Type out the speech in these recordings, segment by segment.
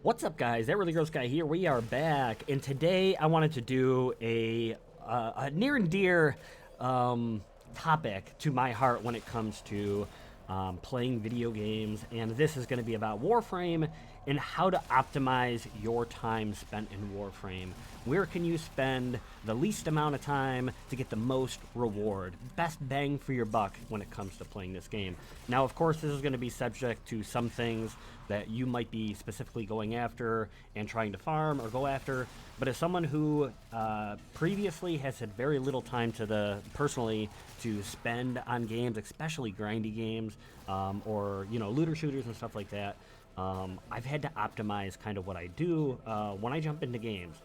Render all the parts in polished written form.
What's up, guys? That really gross guy here. We are back, and today I wanted to do a near and dear topic to my heart when it comes to playing video games, and this is going to be about Warframe and how to optimize your time spent in Warframe. Where can you spend the least amount of time to get the most reward? Best bang for your buck when it comes to playing this game. Now, of course, this is going to be subject to some things that you might be specifically going after and trying to farm or go after. But as someone who previously has had very little time personally to spend on games, especially grindy games or looter shooters and stuff like that, I've had to optimize kind of what I do when I jump into games.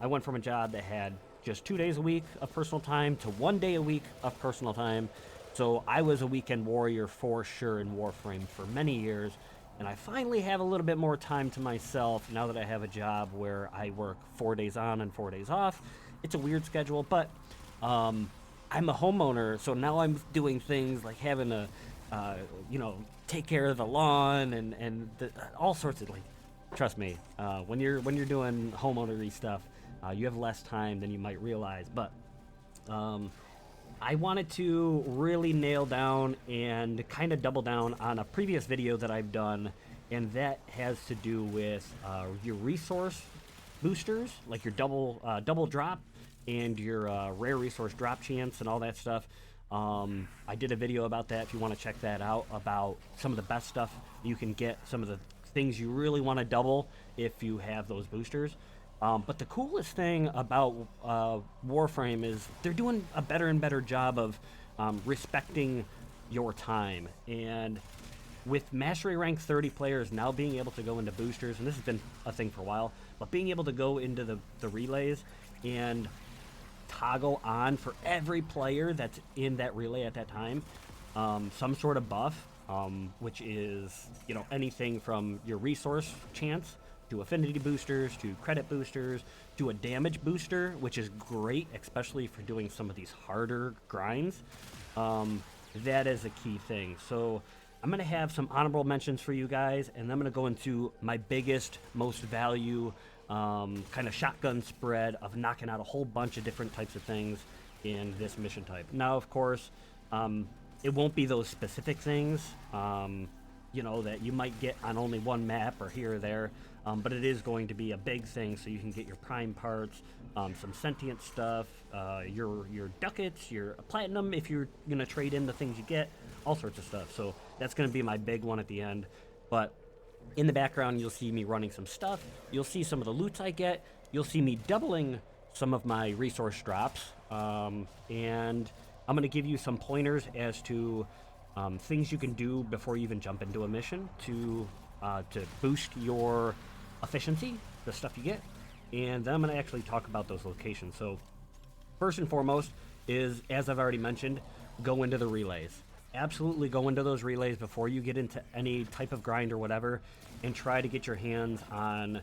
I went from a job that had just 2 days a week of personal time to 1 day a week of personal time. So I was a weekend warrior for sure in Warframe for many years. And I finally have a little bit more time to myself now that I have a job where I work 4 days on and 4 days off. It's a weird schedule, but I'm a homeowner, so now I'm doing things like having to, take care of the lawn and all sorts of Trust me, when you're doing homeownery stuff, you have less time than you might realize. But I wanted to really nail down and kind of double down on a previous video that I've done, and that has to do with your resource boosters, like your double drop and your rare resource drop chance and all that stuff. I did a video about that if you want to check that out, about some of the best stuff you can get, some of the things you really want to double if you have those boosters. But the coolest thing about Warframe is they're doing a better and better job of respecting your time. And with Mastery Rank 30 players now being able to go into boosters, and this has been a thing for a while, but being able to go into the relays and toggle on for every player that's in that relay at that time some sort of buff, which is anything from your resource chance to affinity boosters to credit boosters to a damage booster, which is great, especially for doing some of these harder grinds. That is a key thing. So I'm going to have some honorable mentions for you guys, and I'm going to go into my biggest, most value kind of shotgun spread of knocking out a whole bunch of different types of things in this mission type. Now, of course, it won't be those specific things, that you might get on only one map or here or there, but it is going to be a big thing so you can get your prime parts, some sentient stuff, your ducats, your platinum if you're going to trade in the things you get, all sorts of stuff. So that's going to be my big one at the end. But in the background, you'll see me running some stuff. You'll see some of the loots I get. You'll see me doubling some of my resource drops. And I'm going to give you some pointers as to things you can do before you even jump into a mission to boost your efficiency, the stuff you get. And then I'm going to actually talk about those locations. So first and foremost is, as I've already mentioned, go into the relays. Absolutely go into those relays before you get into any type of grind or whatever, and try to get your hands on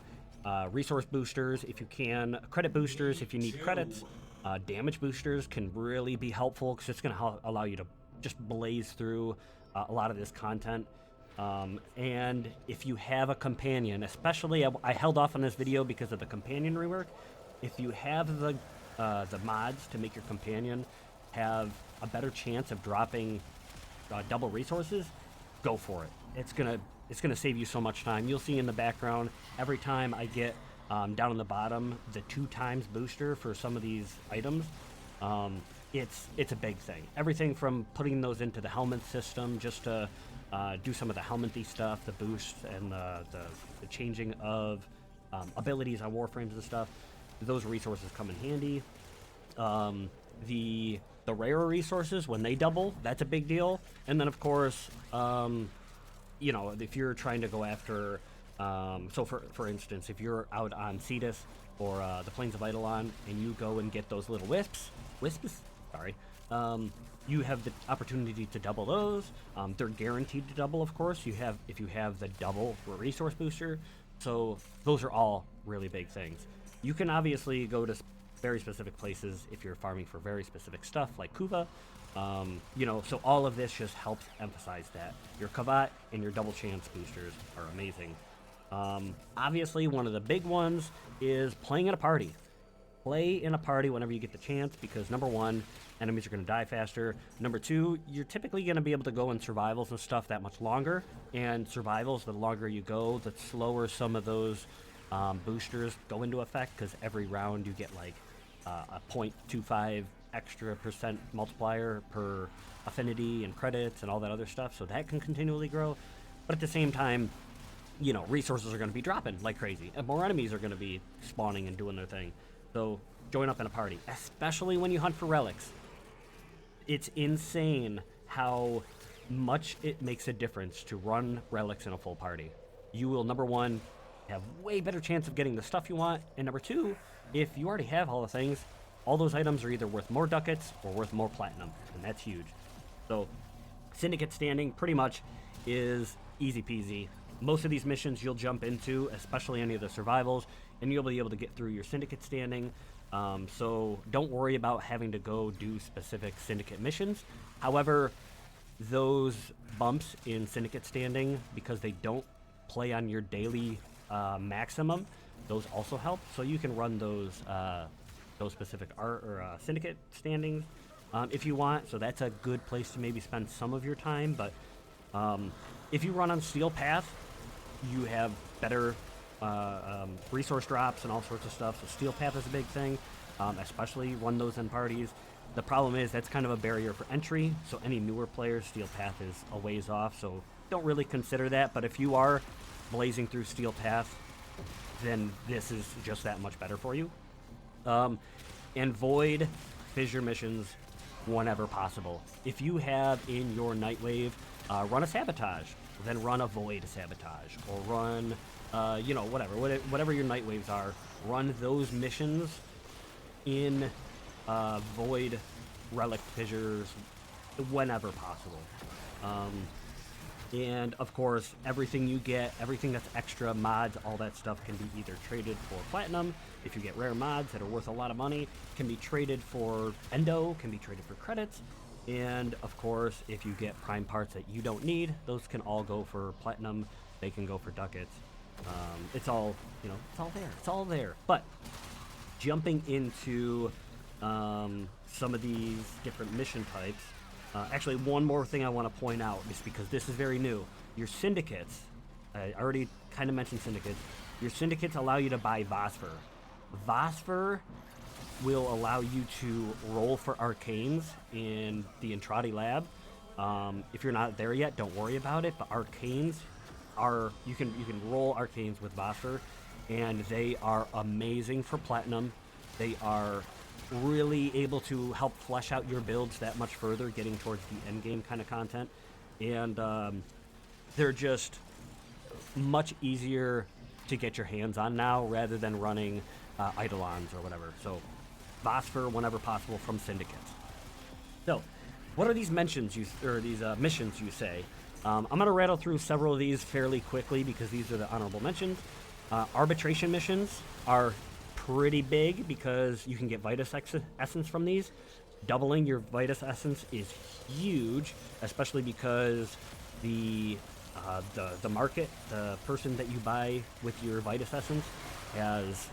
resource boosters if you can, credit boosters if you need credits. Damage boosters can really be helpful because it's going to allow you to just blaze through a lot of this content. And if you have a companion, especially I held off on this video because of the companion rework. If you have the mods to make your companion have a better chance of dropping double resources, go for it. It's gonna save you so much time. You'll see in the background every time I get down on the bottom the 2x booster for some of these items. It's a big thing. Everything from putting those into the helmet system just to do some of the helmety stuff, the boosts and the changing of abilities on Warframes and stuff. Those resources come in handy. The rarer resources, when they double, that's a big deal. And then, of course, if you're trying to go after, so for instance, if you're out on Cetus or the Plains of Eidolon and you go and get those little wisps, sorry, you have the opportunity to double those. They're guaranteed to double, of course. If you have the double resource booster. So those are all really big things. You can obviously go to very specific places if you're farming for very specific stuff like Kuva. So all of this just helps emphasize that. Your Kavat and your double chance boosters are amazing. Obviously, one of the big ones is playing in a party. Play in a party whenever you get the chance because number one, enemies are going to die faster. Number two, you're typically going to be able to go in survivals and stuff that much longer. And survivals, the longer you go, the slower some of those boosters go into effect because every round you get like a 0.25 extra percent multiplier per affinity and credits and all that other stuff. So that can continually grow. But at the same time, you know, resources are going to be dropping like crazy, and more enemies are going to be spawning and doing their thing. So join up in a party, especially when you hunt for relics. It's insane how much it makes a difference to run relics in a full party. You will, number one, have way better chance of getting the stuff you want, and number two, if you already have all the things, all those items are either worth more ducats or worth more platinum, and that's huge. So Syndicate standing pretty much is easy peasy. Most of these missions you'll jump into, especially any of the survivals, and you'll be able to get through your Syndicate standing. So don't worry about having to go do specific Syndicate missions. However, those bumps in Syndicate standing, because they don't play on your daily maximum, those also help. So you can run those specific Syndicate standings if you want. So that's a good place to maybe spend some of your time. But if you run on Steel Path, you have better resource drops and all sorts of stuff. So Steel Path is a big thing, especially run those in parties. The problem is that's kind of a barrier for entry, so any newer players, Steel Path is a ways off, so don't really consider that. But if you are blazing through Steel Path, then this is just that much better for you. And void fissure missions whenever possible. If you have in your Nightwave, run a Sabotage, then run a Void Sabotage, or run, whatever your Nightwaves are, run those missions in Void Relic Fissures whenever possible. And of course, everything you get, everything that's extra, mods, all that stuff can be either traded for platinum. If you get rare mods that are worth a lot of money, can be traded for endo, can be traded for credits. And of course, if you get prime parts that you don't need, those can all go for platinum. They can go for ducats. It's all, it's all there. It's all there. But jumping into some of these different mission types, actually, one more thing I want to point out is because this is very new. Your syndicates, I already kind of mentioned syndicates. Your syndicates allow you to buy Vosper. Vosper will allow you to roll for arcanes in the Entrati lab. If you're not there yet, don't worry about it. But arcanes are you can roll arcanes with Vosper, and they are amazing for platinum. They are really able to help flesh out your builds that much further, getting towards the end game kind of content. And they're just much easier to get your hands on now rather than running Eidolons or whatever. So Vosper whenever possible from syndicates. So what are these missions you say? I'm going to rattle through several of these fairly quickly because these are the honorable mentions. Arbitration missions are pretty big because you can get Vitus Essence from these. Doubling your Vitus Essence is huge, especially because the market, the person that you buy with your Vitus Essence has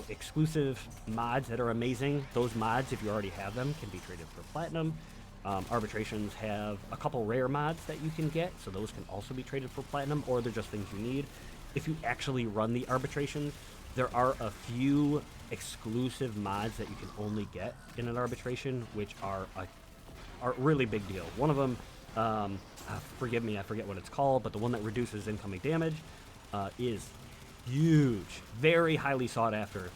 exclusive mods that are amazing. Those mods, if you already have them, can be traded for platinum. Arbitrations have a couple rare mods that you can get, so those can also be traded for platinum, or they're just things you need. If you actually run the arbitrations, there are a few exclusive mods that you can only get in an arbitration, which are a really big deal. One of them, forgive me, I forget what it's called, but the one that reduces incoming damage is huge, very highly sought after.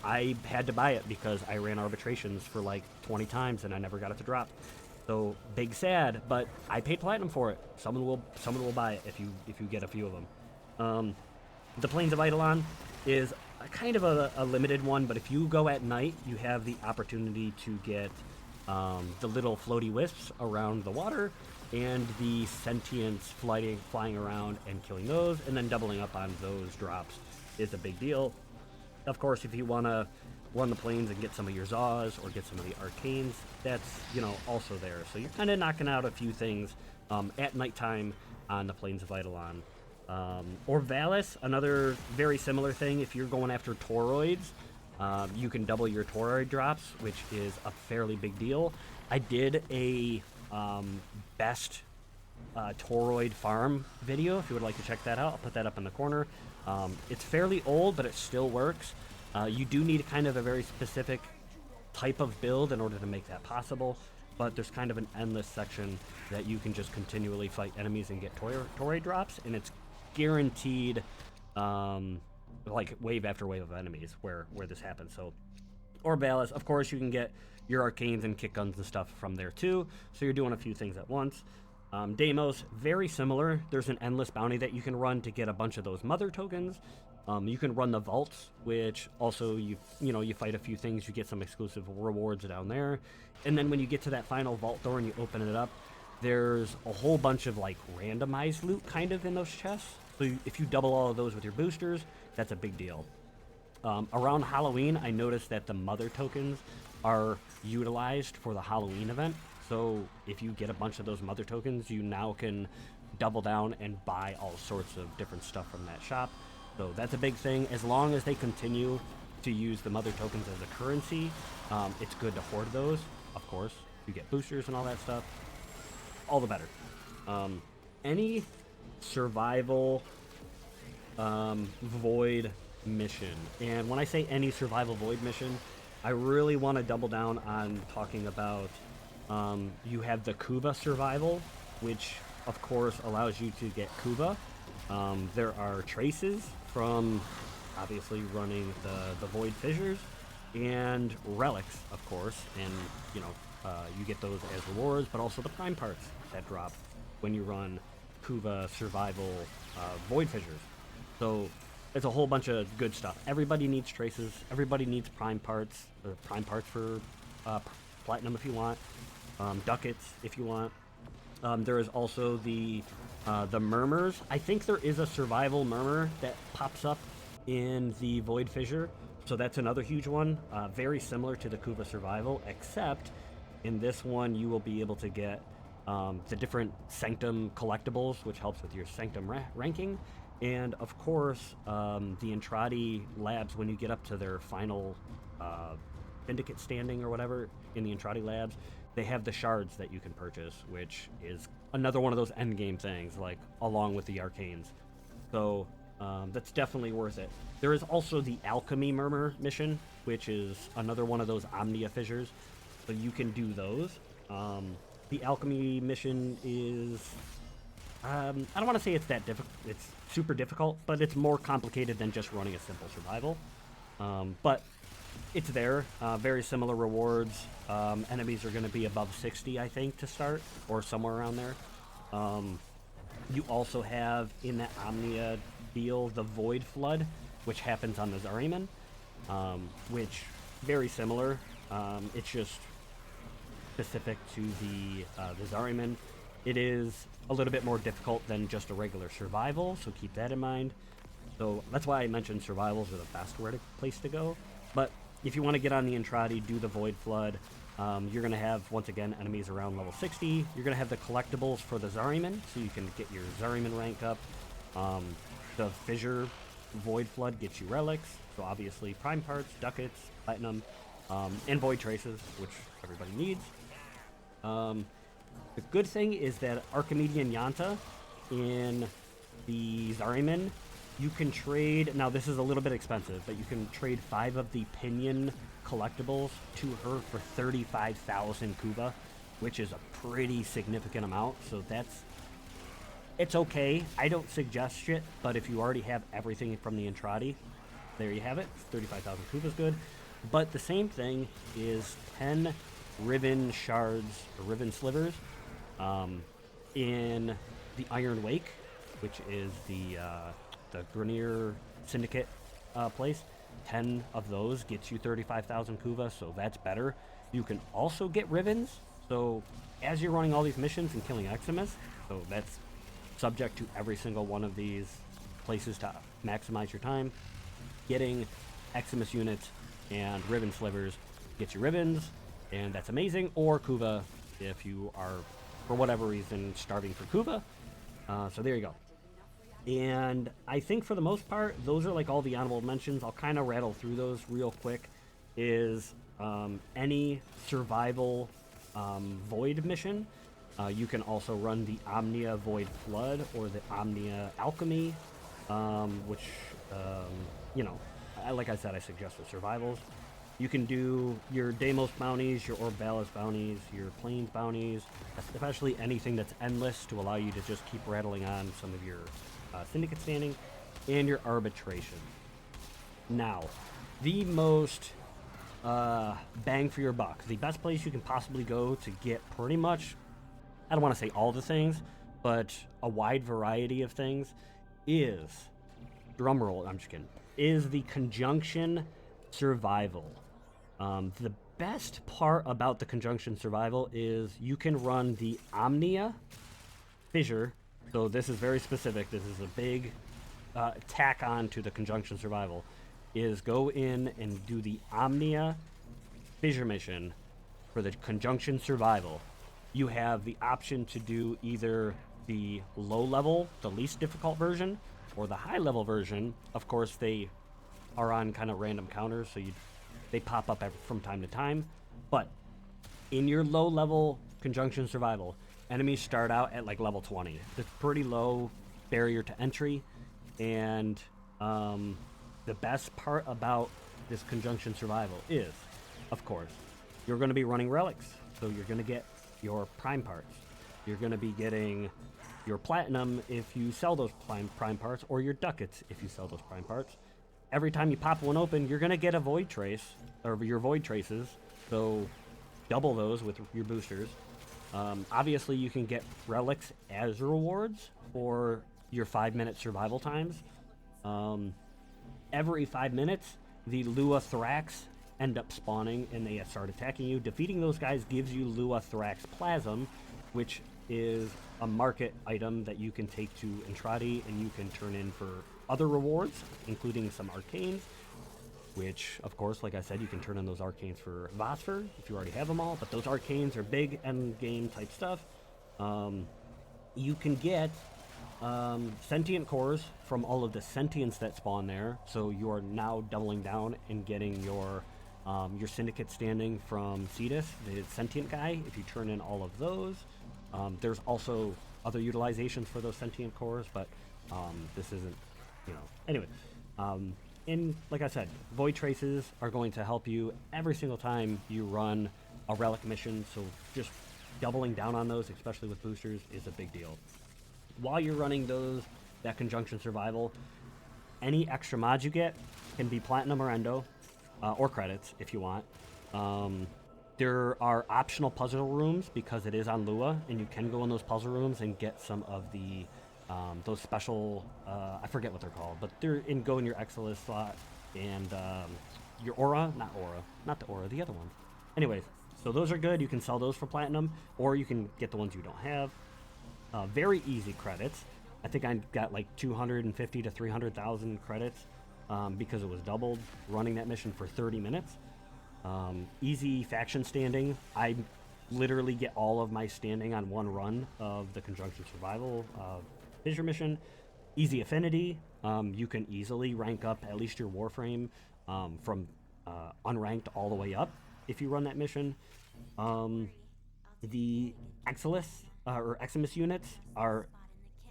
I had to buy it because I ran arbitrations for like 20 times and I never got it to drop. So big sad, but I paid platinum for it. Someone will buy it if you get a few of them. The Plains of Eidolon is kind of a limited one, but if you go at night, you have the opportunity to get the little floaty wisps around the water and the sentients flying around and killing those, and then doubling up on those drops is a big deal. Of course, if you want to run the plains and get some of your Zaws or get some of the arcanes, that's also there. So you're kind of knocking out a few things at nighttime on the Plains of Eidolon. Orvalis, another very similar thing. If you're going after toroids, you can double your toroid drops, which is a fairly big deal. I did a best toroid farm video. If you would like to check that out, I'll put that up in the corner. It's fairly old, but it still works. You do need kind of a very specific type of build in order to make that possible, but there's kind of an endless section that you can just continually fight enemies and get toroid drops, and it's guaranteed like wave after wave of enemies where this happens. So Orvalis, of course, you can get your arcanes and kick guns and stuff from there too, so you're doing a few things at once. Deimos, very similar. There's an endless bounty that you can run to get a bunch of those mother tokens. You can run the vaults, which also you fight a few things, you get some exclusive rewards down there. And then when you get to that final vault door and you open it up, there's a whole bunch of like randomized loot kind of in those chests. So if you double all of those with your boosters, that's a big deal. Around Halloween, I noticed that the mother tokens are utilized for the Halloween event. So if you get a bunch of those mother tokens, you now can double down and buy all sorts of different stuff from that shop. So that's a big thing. As long as they continue to use the mother tokens as a currency, it's good to hoard those. Of course, you get boosters and all that stuff, all the better. Any survival void mission, and when I say any survival void mission, I really want to double down on talking about you have the Kuva survival, which of course allows you to get Kuva. There are traces from obviously running the void fissures, and relics, of course, and you get those as rewards, but also the prime parts that drop when you run Kuva survival void fissures. So it's a whole bunch of good stuff. Everybody needs traces. Everybody needs prime parts for platinum if you want, ducats if you want. There is also the murmurs. I think there is a survival murmur that pops up in the void fissure, so that's another huge one. Very similar to the Kuva survival, except in this one you will be able to get the different sanctum collectibles, which helps with your sanctum ranking. And of course, the Entrati labs, when you get up to their final Syndicate standing or whatever in the Entrati labs, they have the shards that you can purchase, which is another one of those endgame things, like along with the arcanes. So that's definitely worth it. There is also the Alchemy Murmur mission, which is another one of those Omnia fissures, so you can do those. The Alchemy mission is I don't want to say it's that difficult. It's super difficult, but it's more complicated than just running a simple survival. But it's there. Very similar rewards. Enemies are going to be above 60, I think, to start, or somewhere around there. You also have in that Omnia deal the Void Flood, which happens on the Zariman, which very similar. It's just specific to the Zariman. It is a little bit more difficult than just a regular survival, so keep that in mind. So that's why I mentioned survivals are the best place to go. But if you want to get on the Entrati, do the Void Flood. You're going to have, once again, enemies around level 60. You're going to have the collectibles for the Zariman, so you can get your Zariman rank up. The Fissure Void Flood gets you relics, so obviously prime parts, ducats, platinum, and void traces, which everybody needs. The good thing is that Archimedean Yanta in the Zariman, you can trade, now this is a little bit expensive, but you can trade 5 of the Pinion collectibles to her for 35,000 Kuva, which is a pretty significant amount, so it's okay. I don't suggest it, but if you already have everything from the Entrati, there you have it. 35,000 Kuva is good. But the same thing is 10 ribbon shards, or ribbon slivers, in the Iron Wake, which is the Grenier Syndicate place. 10 of those gets you 35,000 Kuva, so that's better. You can also get ribbons, so as you're running all these missions and killing Eximus, so that's subject to every single one of these places to maximize your time. Getting Eximus units and ribbon slivers gets you ribbons, and that's amazing, or Kuva if you are, for whatever reason, starving for Kuva. So there you go. And I think for the most part, those are like all the honorable mentions. I'll kind of rattle through those real quick. Is any survival void mission. You can also run the Omnia Void Flood or the Omnia Alchemy, which, you know, like I said, I suggest for survivals. You can do your Deimos bounties, your Orbalis bounties, your Plains bounties, especially anything that's endless to allow you to just keep rattling on some of your Syndicate standing, and your Arbitration. Now, the most bang for your buck, the best place you can possibly go to get pretty much, I don't want to say all the things, but a wide variety of things is, drumroll, I'm just kidding, is the Conjunction Survival. The best part about the Conjunction Survival is you can run the Omnia Fissure. So this is very specific. This is a big tack on to the Conjunction Survival. Is go in and do the Omnia Fissure mission for the Conjunction Survival. You have the option to do either the low level, the least difficult version, or the high level version. Of course, they are on kind of random counters, so they pop up from time to time. But in your low level Conjunction Survival, enemies start out at like level 20. It's pretty low barrier to entry, and the best part about this Conjunction Survival is, of course, you're going to be running relics, so you're going to get your prime parts. You're going to be getting your platinum if you sell those prime parts, or your ducats if you sell those prime parts. Every time you pop one open, you're going to get a void trace, or your void traces, so double those with your boosters. Obviously, you can get relics as rewards for your 5-minute survival times. Every 5 minutes, the Lua Thrax end up spawning and they start attacking you. Defeating those guys gives you Lua Thrax Plasm, which is a market item that you can take to Entradi and you can turn in for other rewards, including some arcanes, which, of course, like I said, you can turn in those arcanes for Vosper if you already have them all, but those arcanes are big end game type stuff. You can get sentient cores from all of the sentients that spawn there, so you are now doubling down and getting your syndicate standing from Cetus, the sentient guy, if you turn in all of those. There's also other utilizations for those sentient cores, but this isn't, you know. Anyway, and like I said, void traces are going to help you every single time you run a relic mission, so just doubling down on those, especially with boosters, is a big deal. While you're running that Conjunction Survival, any extra mods you get can be platinum or endo, or credits if you want. There are optional puzzle rooms because it is on Lua, and you can go in those puzzle rooms and get some of the those special, I forget what they're called, but they're go in your Exilus slot and your Aura, not the Aura, the other one. Anyways, so those are good. You can sell those for platinum, or you can get the ones you don't have. Very easy credits. I think I got like 250 to 300,000 credits because it was doubled running that mission for 30 minutes. Easy faction standing. I literally get all of my standing on one run of the Conjunction Survival Fissure mission. Easy affinity. You can easily rank up at least your Warframe from unranked all the way up if you run that mission. The Exilus or Eximus units are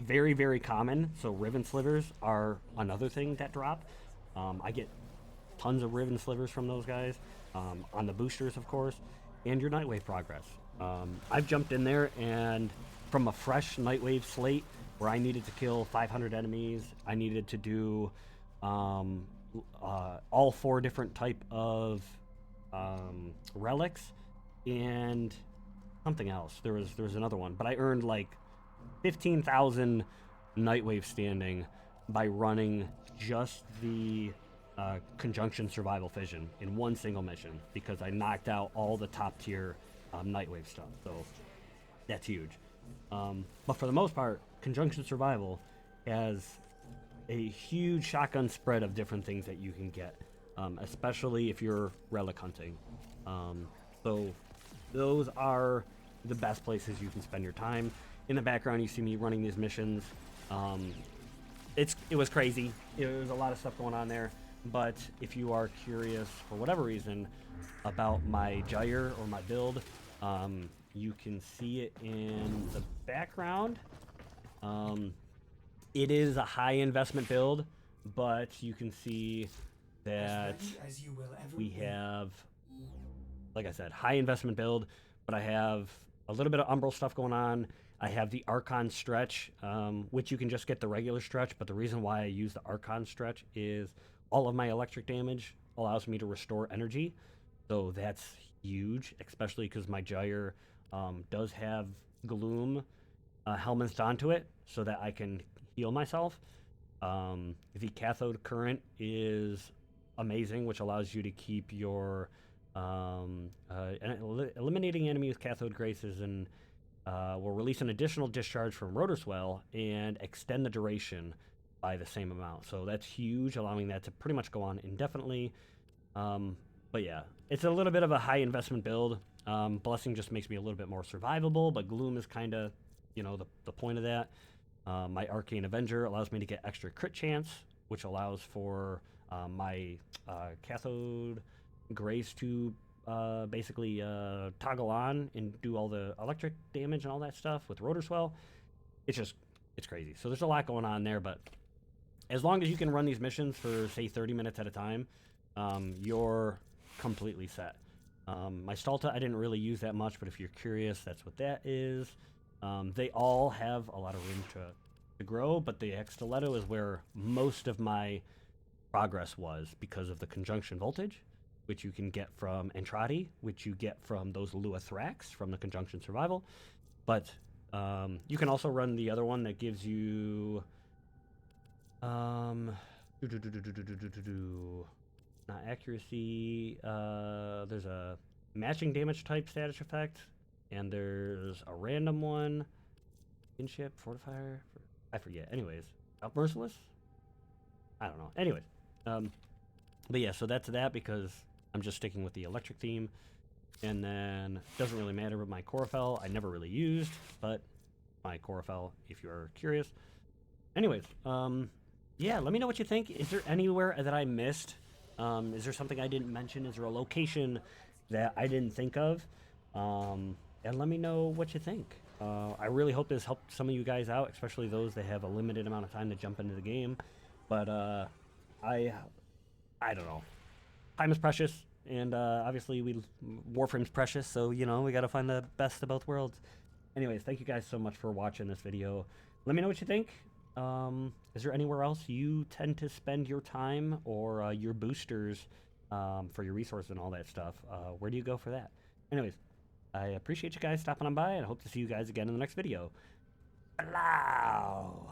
very, very common, so Riven Slivers are another thing that drop. I get tons of Riven Slivers from those guys, on the boosters, of course, and your Nightwave progress. I've jumped in there, and from a fresh Nightwave slate where I needed to kill 500 enemies, I needed to do all 4 different type of relics, and something else. There was another one, but I earned like 15,000 Nightwave standing by running just the Conjunction Survival Fission in one single mission because I knocked out all the top tier Nightwave stuff. So that's huge. But for the most part, Conjunction Survival has a huge shotgun spread of different things that you can get, especially if you're relic hunting. So those are the best places you can spend your time. In the background, you see me running these missions. it was crazy. It was a lot of stuff going on there. But if you are curious for whatever reason about my gyre or my build, you can see it in the background. It is a high investment build, but you can see that we have, like I said, high investment build, but I have a little bit of Umbral stuff going on. I have the Archon stretch, which you can just get the regular stretch, but the reason why I use the Archon stretch is all of my electric damage allows me to restore energy. So that's huge, especially because my gyre does have gloom helmets onto it so that I can heal myself. The cathode current is amazing, which allows you to keep your eliminating enemy with cathode graces and will release an additional discharge from rotor swell and extend the duration by the same amount. So that's huge, allowing that to pretty much go on indefinitely. But yeah, it's a little bit of a high investment build. Blessing just makes me a little bit more survivable, but Gloom is kind of, you know, the point of that. My Arcane Avenger allows me to get extra crit chance, which allows for my Cathode Grace to basically toggle on and do all the electric damage and all that stuff with Rotor Swell. It's crazy. So there's a lot going on there, but as long as you can run these missions for, say, 30 minutes at a time, you're completely set. My Stalta, I didn't really use that much, but if you're curious, that's what that is. They all have a lot of room to grow, but the X-Stiletto is where most of my progress was because of the conjunction voltage, which you can get from Entrati, which you get from those Lua Thrax from the conjunction survival. But you can also run the other one that gives you not accuracy. There's a matching damage type status effect, and there's a random one. Kinship, Fortifier, I forget. Anyways, Merciless? I don't know. Anyways, but yeah, so that's that because I'm just sticking with the electric theme. And then, doesn't really matter with my Chorophel. I never really used, but my Chorophel, if you're curious. Anyways, yeah, let me know what you think. Is there anywhere that I missed? Is there something I didn't mention? Is there a location that I didn't think of? And let me know what you think. I really hope this helped some of you guys out, especially those that have a limited amount of time to jump into the game. But I don't know. Time is precious, and obviously Warframe's precious, so you know we got to find the best of both worlds. Anyways, thank you guys so much for watching this video. Let me know what you think. Is there anywhere else you tend to spend your time or your boosters for your resources and all that stuff? Where do you go for that? Anyways, I appreciate you guys stopping on by, and I hope to see you guys again in the next video. Hello!